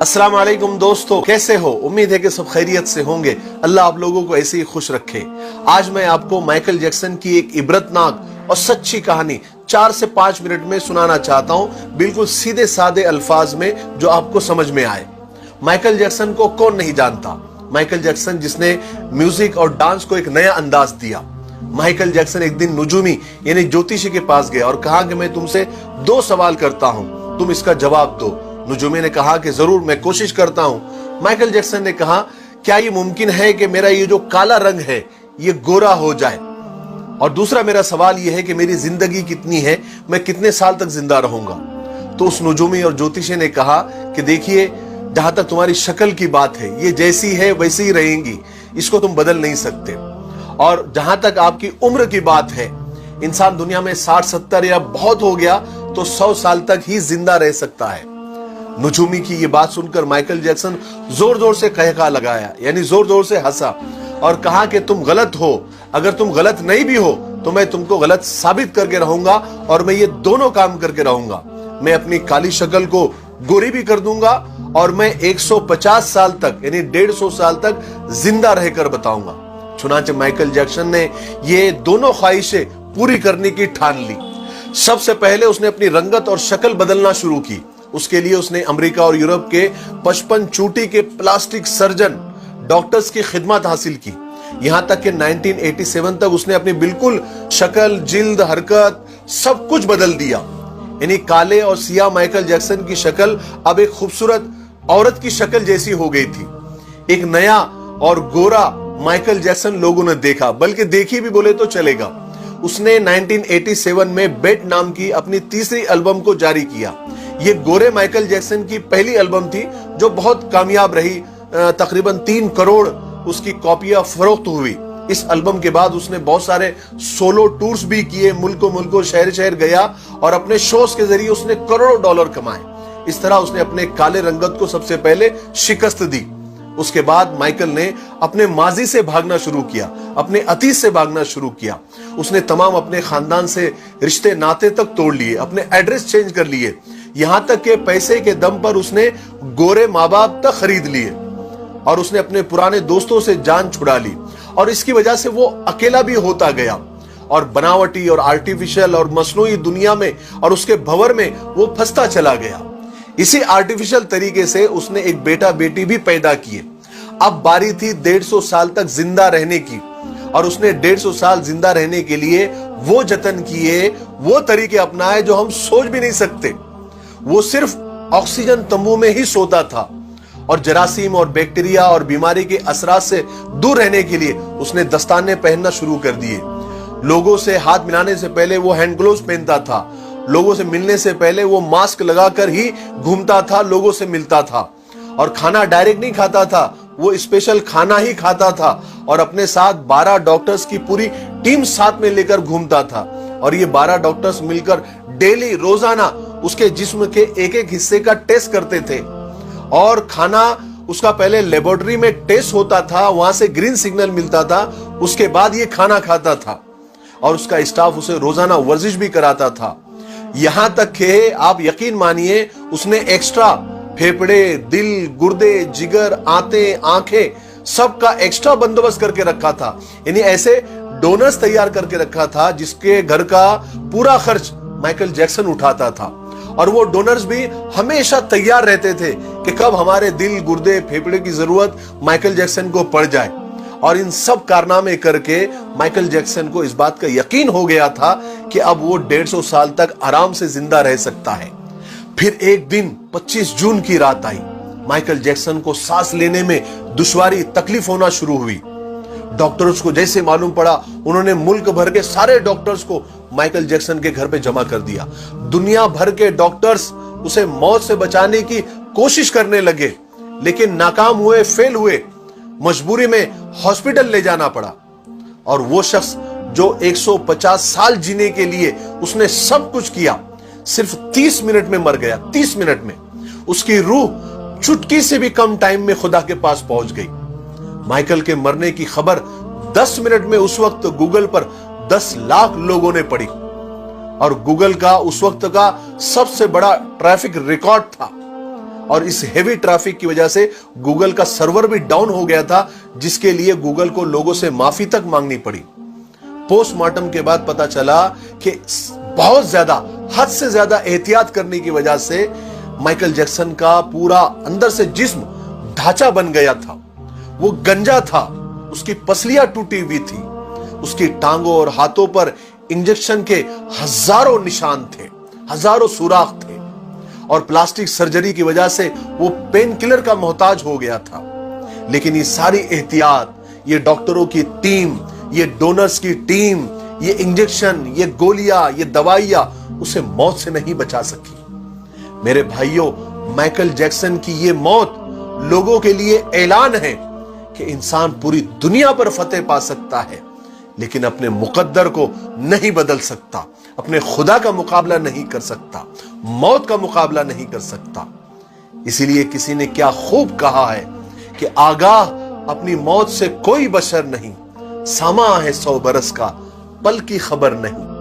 अस्सलाम वालेकुम दोस्तों, कैसे हो? उम्मीद है कि सब खैरियत से होंगे। अल्लाह आप लोगों को ऐसे ही खुश रखे। आज मैं आपको माइकल जैक्सन की एक इबरतनाक और सच्ची कहानी 4 से 5 मिनट में सुनाना चाहता हूं, बिल्कुल सीधे सादे अल्फाज में जो आपको समझ में आए। माइकल जैक्सन को कौन नहीं जानता? माइकल जैक्सन जिसने म्यूजिक और डांस को एक नया अंदाज दिया। माइकल जैक्सन एक दिन नुजूमी यानी ज्योतिषी के पास गया और कहा कि मैं तुमसे 2 सवाल करता हूं, तुम इसका जवाब दो। नुजूमी ने कहा कि जरूर, मैं कोशिश करता हूं। माइकल जैक्सन ने कहा, क्या ये मुमकिन है कि मेरा ये जो काला रंग है ये गोरा हो जाए? और दूसरा मेरा सवाल ये है कि मेरी जिंदगी कितनी है, मैं कितने साल तक जिंदा रहूंगा? तो उस नुजूमी और ज्योतिषी ने कहा कि देखिए, जहां तक तुम्हारी शक्ल की बात है, ये जैसी है वैसी ही रहेंगी, इसको तुम बदल नहीं सकते। और जहां तक आपकी उम्र की बात है, इंसान दुनिया में 60-70 या बहुत हो गया तो 100 साल तक ही जिंदा रह सकता है। नुजूमी की ये बात सुनकर माइकल जैक्सन जोर जोर से कहका लगाया, यानी जोर जोर से हंसा और कहा कि तुम गलत हो। अगर तुम गलत नहीं भी हो तो मैं तुमको गलत साबित करके रहूंगा, और मैं ये दोनों काम करके रहूंगा। मैं अपनी काली शक्ल को गोरी भी कर दूंगा और मैं 150 साल तक यानी 150 साल तक जिंदा रहकर बताऊंगा। चुनाचे माइकल जैक्सन ने ये दोनों ख्वाहिशें पूरी करने की ठान ली। सबसे पहले उसने अपनी रंगत और शक्ल बदलना शुरू की। उसके लिए उसने अमेरिका और यूरोप के 55 चोटी के प्लास्टिक सर्जन डॉक्टर्स की खिदमत हासिल की। यहां तक कि 1987 तक उसने अपनी बिल्कुल शक्ल, जिल्द, हरकत सब कुछ बदल दिया। यानी काले और सियाह माइकल जैक्सन की शक्ल अब एक खूबसूरत औरत की शक्ल जैसी हो गई थी। एक नया और गोरा माइकल जैक्सन लोगों ने देखा, बल्कि देखी भी बोले तो चलेगा। उसने 1987 में बेट नाम की अपनी तीसरी एल्बम को जारी किया। ये गोरे माइकल जैक्सन की पहली एल्बम थी जो बहुत कामयाब रही। तकरीबन 3 करोड़ उसकी कॉपियां फरोख्त हुई। इस एल्बम के बाद उसने बहुत सारे सोलो टूर्स भी किए, मुल्कों शहर शहर गया और अपने शोज के जरिए उसने करोड़ों डॉलर कमाए। इस तरह उसने अपने काले रंगत को सबसे पहले शिकस्त दी। उसके बाद माइकल ने अपने माजी से भागना शुरू किया, अपने अतीत से भागना शुरू किया। उसने तमाम अपने खानदान से रिश्ते नाते तक तोड़ लिए, अपने एड्रेस चेंज कर लिए, यहां तक के पैसे के दम पर उसने गोरे माँ बाप तक खरीद लिए और उसने अपने पुराने दोस्तों से जान छुड़ा ली। और इसकी वजह से वो अकेला भी होता गया और बनावटी और आर्टिफिशियल और मसनूई दुनिया में और उसके भंवर में वो फंसता चला गया। इसी आर्टिफिशियल तरीके से उसने एक बेटा बेटी भी पैदा किए। अब बारी थी 150 साल तक जिंदा रहने की, और उसने 150 साल जिंदा रहने के लिए वो जतन किए, वो तरीके अपनाए जो हम सोच भी नहीं सकते। वो सिर्फ ऑक्सीजन तंबू में ही सोता था और जरासीम और बैक्टीरिया और बीमारी के असरात से दूर रहने के लिए उसने दस्ताने पहनना शुरू कर दिए। लोगों से हाथ मिलाने से पहले वो हैंड ग्लोव्स पहनता था। लोगों से मिलने से पहले वो मास्क लगाकर ही घूमता था, लोगों से मिलता था। और खाना डायरेक्ट नहीं खाता था, वो स्पेशल खाना ही खाता था। और अपने साथ 12 डॉक्टर्स की पूरी टीम साथ में लेकर घूमता था। और ये 12 डॉक्टर्स मिलकर डेली रोजाना उसके जिस्म के एक एक हिस्से का टेस्ट करते थे। और खाना उसका पहले लेबोरेटरी में टेस्ट होता था, वहां से ग्रीन सिग्नल मिलता था, उसके बाद ये खाना खाता था। और उसका स्टाफ उसे रोजाना वर्जिश भी कराता था। यहां तक कि आप यकीन मानिए, उसने एक्स्ट्रा फेफड़े, दिल, गुर्दे, जिगर, आंखें सबका एक्स्ट्रा बंदोबस्त करके रखा था। यानी ऐसे डोनर्स तैयार करके रखा था जिसके घर का पूरा खर्च माइकल जैक्सन उठाता था। और वो डोनर्स भी हमेशा तैयार रहते थे कि कब हमारे दिल, गुर्दे, फेफड़े की जरूरत माइकल जैक्सन को पड़ जाए। और इन सब कारनामे करके माइकल जैक्सन को इस बात का यकीन हो गया था कि अब वो 150 साल तक आराम से जिंदा रह सकता है। फिर एक दिन 25 जून की रात आई। माइकल जैक्सन को सांस लेने में दुश्वारी, तकलीफ होना शुरू हुई। डॉक्टर्स को जैसे मालूम पड़ा, उन्होंने मुल्क भर के सारे डॉक्टर्स को माइकल जैक्सन के घर पे जमा कर दिया। दुनिया भर के डॉक्टर्स उसे मौत से बचाने की कोशिश करने लगे, लेकिन नाकाम हुए, फेल हुए। मजबूरी में हॉस्पिटल ले जाना पड़ा। और वो शख्स जो 150 साल जीने के लिए उसने सब कुछ किया, सिर्फ 30 मिनट में मर गया। 30 मिनट में उसकी रूह चुटकी से भी कम टाइम में खुदा के पास पहुंच गई। माइकल के मरने की खबर 10 मिनट में उस वक्त गूगल पर 10 लाख लोगों ने पढ़ी। और गूगल का उस वक्त का सबसे बड़ा ट्रैफिक रिकॉर्ड था। और इस हेवी ट्रैफिक की वजह से गूगल का सर्वर भी डाउन हो गया था, जिसके लिए गूगल को लोगों से माफी तक मांगनी पड़ी। पोस्टमार्टम के बाद पता चला कि बहुत ज्यादा, हद से ज्यादा एहतियात करने की वजह से माइकल जैक्सन का पूरा अंदर से जिस्म ढांचा बन गया था। वो गंजा था, उसकी पसलियां टूटी हुई थी, उसकी टांगों और हाथों पर इंजेक्शन के हजारों निशान थे, हजारों सुराख थे, और प्लास्टिक सर्जरी की वजह से वो पेन किलर का मोहताज हो गया था। लेकिन ये सारी एहतियात, ये डॉक्टरों की टीम, ये डोनर्स की टीम, ये इंजेक्शन, ये गोलियां, ये दवाइयां उसे मौत से नहीं बचा सकी। मेरे भाइयों, माइकल जैक्सन की ये मौत लोगों के लिए ऐलान है कि इंसान पूरी दुनिया पर फतेह पा सकता है, लेकिन अपने मुकद्दर को नहीं बदल सकता, अपने खुदा का मुकाबला नहीं कर सकता, मौत का मुकाबला नहीं कर सकता। इसीलिए किसी ने क्या खूब कहा है कि आगाह अपनी मौत से कोई बशर नहीं, सामा है 100 बरस का, पल की खबर नहीं।